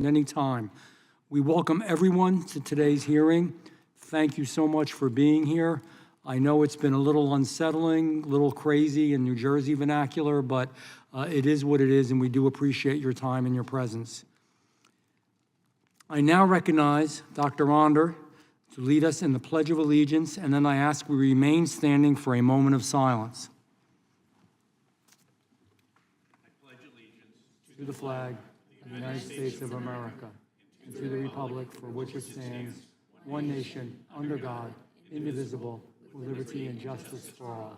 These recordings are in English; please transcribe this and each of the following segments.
at any time. We welcome everyone to today's hearing. Thank you so much for being here. I know it's been a little unsettling, a little crazy in New Jersey vernacular, but it is what it is, and we do appreciate your time and your presence. I now recognize Dr. Onder to lead us in the Pledge of Allegiance, and then I ask we remain standing for a moment of silence. I pledge allegiance to the flag of the United States of America, and to the republic for which it stands, one nation, under God, indivisible, with liberty and justice for all.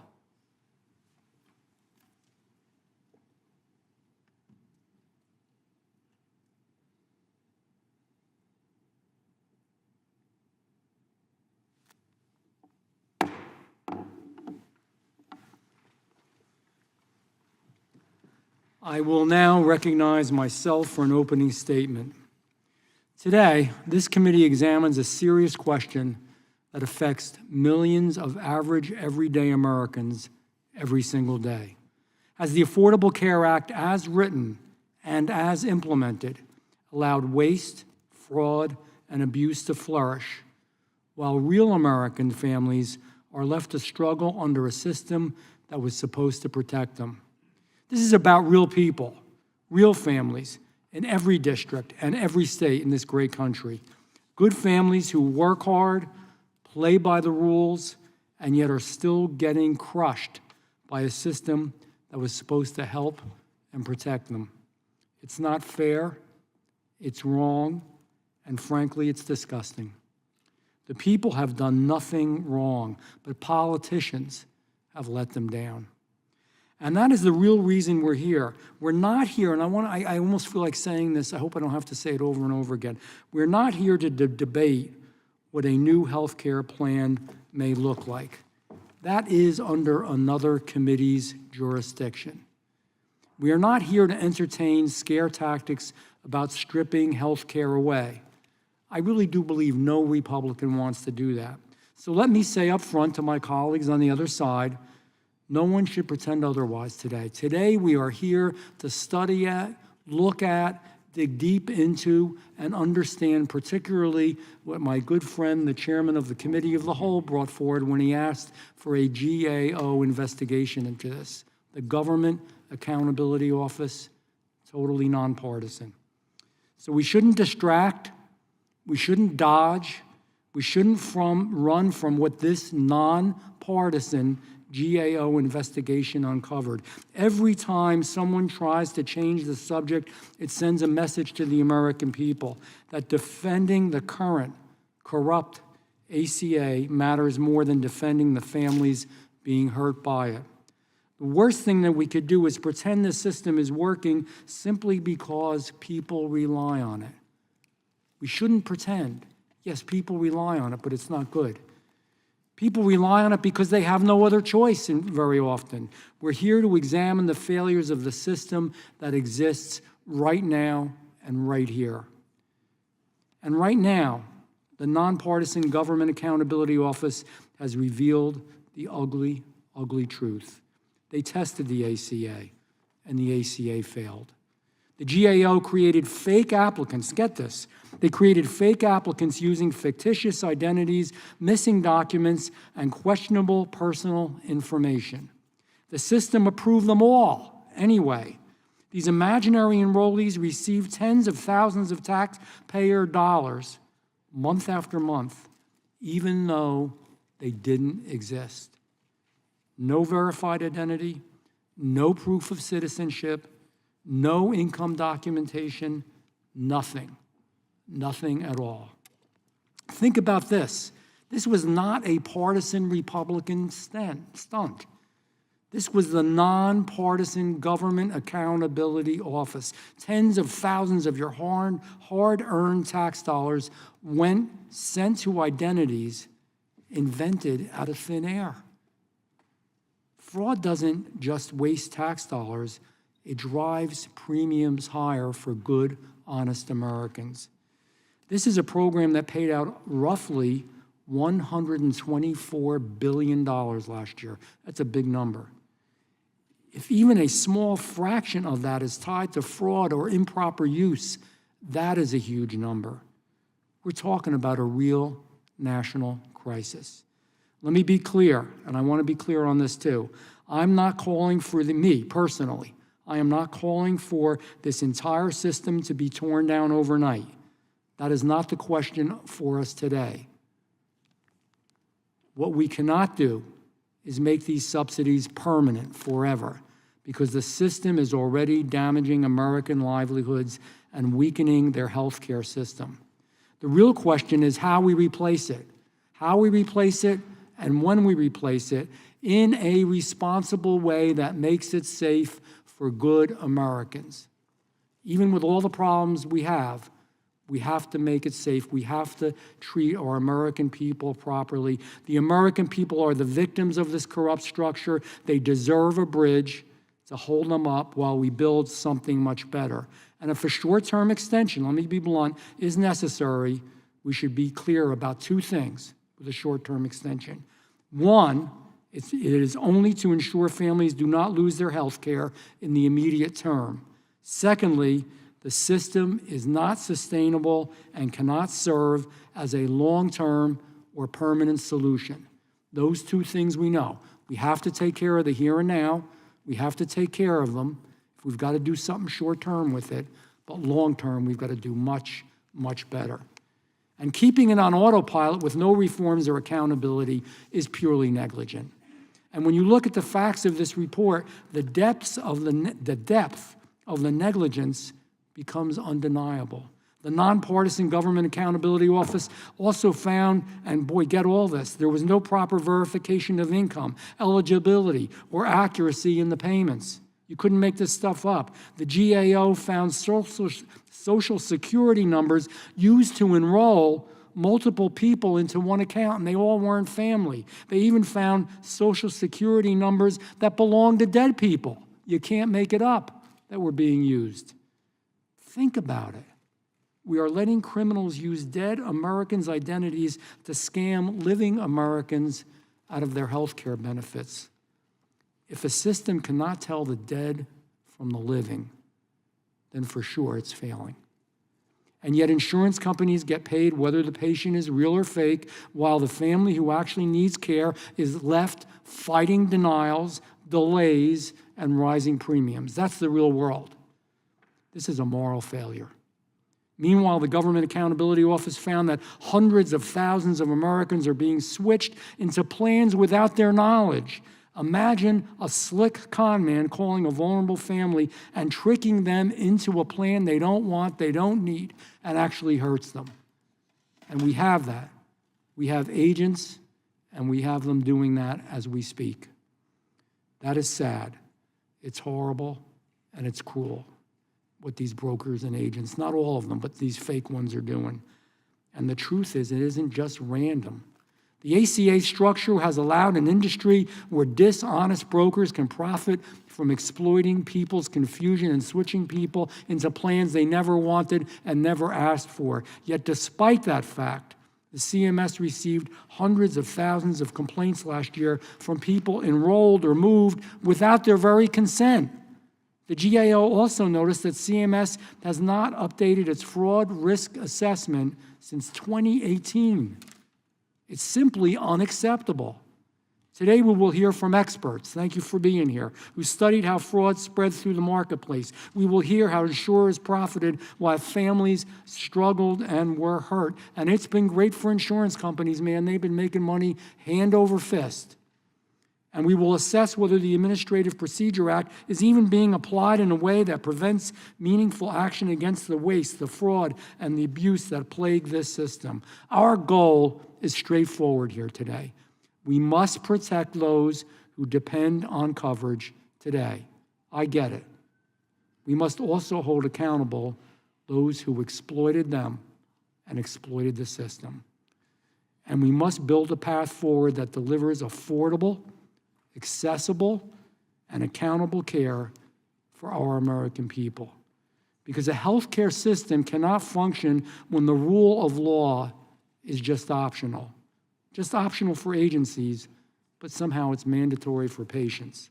I will now recognize myself for an opening statement. Today, this committee examines a serious question that affects millions of average, everyday Americans every single day. Has the Affordable Care Act, as written and as implemented, allowed waste, fraud, and abuse to flourish, while real American families are left to struggle under a system that was supposed to protect them? This is about real people, real families in every district and every state in this great country. Good families who work hard, play by the rules, and yet are still getting crushed by a system that was supposed to help and protect them. It's not fair, it's wrong, and frankly, it's disgusting. The people have done nothing wrong, but politicians have let them down. And that is the real reason we're here. We're not here, and I almost feel like saying this, I hope I don't have to say it over and over again. We're not here to debate what a new health care plan may look like. That is under another committee's jurisdiction. We are not here to entertain scare tactics about stripping health care away. I really do believe no Republican wants to do that. So let me say up front to my colleagues on the other side, no one should pretend otherwise today. Today, we are here to study at, look at, dig deep into, and understand particularly what my good friend, the chairman of the Committee of the Whole, brought forward when he asked for a GAO investigation into this. The Government Accountability Office, totally nonpartisan. So we shouldn't distract, we shouldn't dodge, we shouldn't run from what this nonpartisan GAO investigation uncovered. Every time someone tries to change the subject, it sends a message to the American people that defending the current corrupt ACA matters more than defending the families being hurt by it. The worst thing that we could do is pretend the system is working simply because people rely on it. We shouldn't pretend. Yes, people rely on it, but it's not good. People rely on it because they have no other choice very often. We're here to examine the failures of the system that exists right now and right here. And right now, the Nonpartisan Government Accountability Office has revealed the ugly, ugly truth. They tested the ACA, and the ACA failed. The GAO created fake applicants. Get this. They created fake applicants using fictitious identities, missing documents, and questionable personal information. The system approved them all anyway. These imaginary enrollees received tens of thousands of taxpayer dollars month after month, even though they didn't exist. No verified identity, no proof of citizenship, no income documentation, nothing. Nothing at all. Think about this. This was not a partisan Republican stunt. This was the Nonpartisan Government Accountability Office. Tens of thousands of your hard-earned tax dollars sent to identities invented out of thin air. Fraud doesn't just waste tax dollars, it drives premiums higher for good, honest Americans. This is a program that paid out roughly $124 billion last year. That's a big number. If even a small fraction of that is tied to fraud or improper use, That is a huge number. We're talking about a real national crisis. Let me be clear, and I want to be clear on this too. I'm not calling for me personally. I am not calling for this entire system to be torn down overnight. That is not the question for us today. What we cannot do is make these subsidies permanent forever, because the system is already damaging American livelihoods and weakening their healthcare system. The real question is how we replace it. How we replace it and when we replace it in a responsible way that makes it safe for good Americans. Even with all the problems we have to make it safe. We have to treat our American people properly. The American people are the victims of this corrupt structure. They deserve a bridge to hold them up while we build something much better. And if a short-term extension, let me be blunt, is necessary, we should be clear about two things with a short-term extension. One, it is only to ensure families do not lose their health care in the immediate term. Secondly, the system is not sustainable and cannot serve as a long-term or permanent solution. Those two things we know. We have to take care of the here and now. We have to take care of them. If we've got to do something short-term with it, but long-term, we've got to do much, much better. And keeping it on autopilot with no reforms or accountability is purely negligent. And when you look at the facts of this report, the depth of the negligence becomes undeniable. The Nonpartisan Government Accountability Office also found, and boy, get all this, there was no proper verification of income, eligibility, or accuracy in the payments. You couldn't make this stuff up. The GAO found Social Security numbers used to enroll multiple people into one account, and they all weren't family. They even found Social Security numbers that belonged to dead people. You can't make it up that were being used. Think about it. We are letting criminals use dead Americans' identities to scam living Americans out of their health care benefits. If a system cannot tell the dead from the living, then for sure it's failing. And yet insurance companies get paid whether the patient is real or fake, while the family who actually needs care is left fighting denials, delays, and rising premiums. That's the real world. This is a moral failure. Meanwhile, the Government Accountability Office found that hundreds of thousands of Americans are being switched into plans without their knowledge. Imagine a slick con man calling a vulnerable family and tricking them into a plan they don't want, they don't need, and actually hurts them. And we have that. We have agents, and we have them doing that as we speak. That is sad. It's horrible, and it's cruel what these brokers and agents, not all of them, but these fake ones are doing. And the truth is, it isn't just random. The ACA structure has allowed an industry where dishonest brokers can profit from exploiting people's confusion and switching people into plans they never wanted and never asked for. Yet despite that fact, the CMS received hundreds of thousands of complaints last year from people enrolled or moved without their very consent. The GAO also noticed that CMS has not updated its fraud risk assessment since 2018. It's simply unacceptable. Today we will hear from experts, thank you for being here, who studied how fraud spread through the marketplace. We will hear how insurers profited while families struggled and were hurt. And it's been great for insurance companies, man. They've been making money hand over fist. And we will assess whether the Administrative Procedure Act is even being applied in a way that prevents meaningful action against the waste, the fraud, and the abuse that plague this system. Our goal is straightforward here today. We must protect those who depend on coverage today. I get it. We must also hold accountable those who exploited them and exploited the system. And we must build a path forward that delivers affordable, accessible, and accountable care for our American people. Because a healthcare system cannot function when the rule of law is just optional for agencies, but somehow it's mandatory for patients.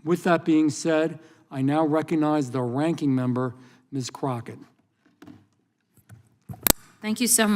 With that being said, I now recognize the ranking member, Ms. Crockett. Thank you so much.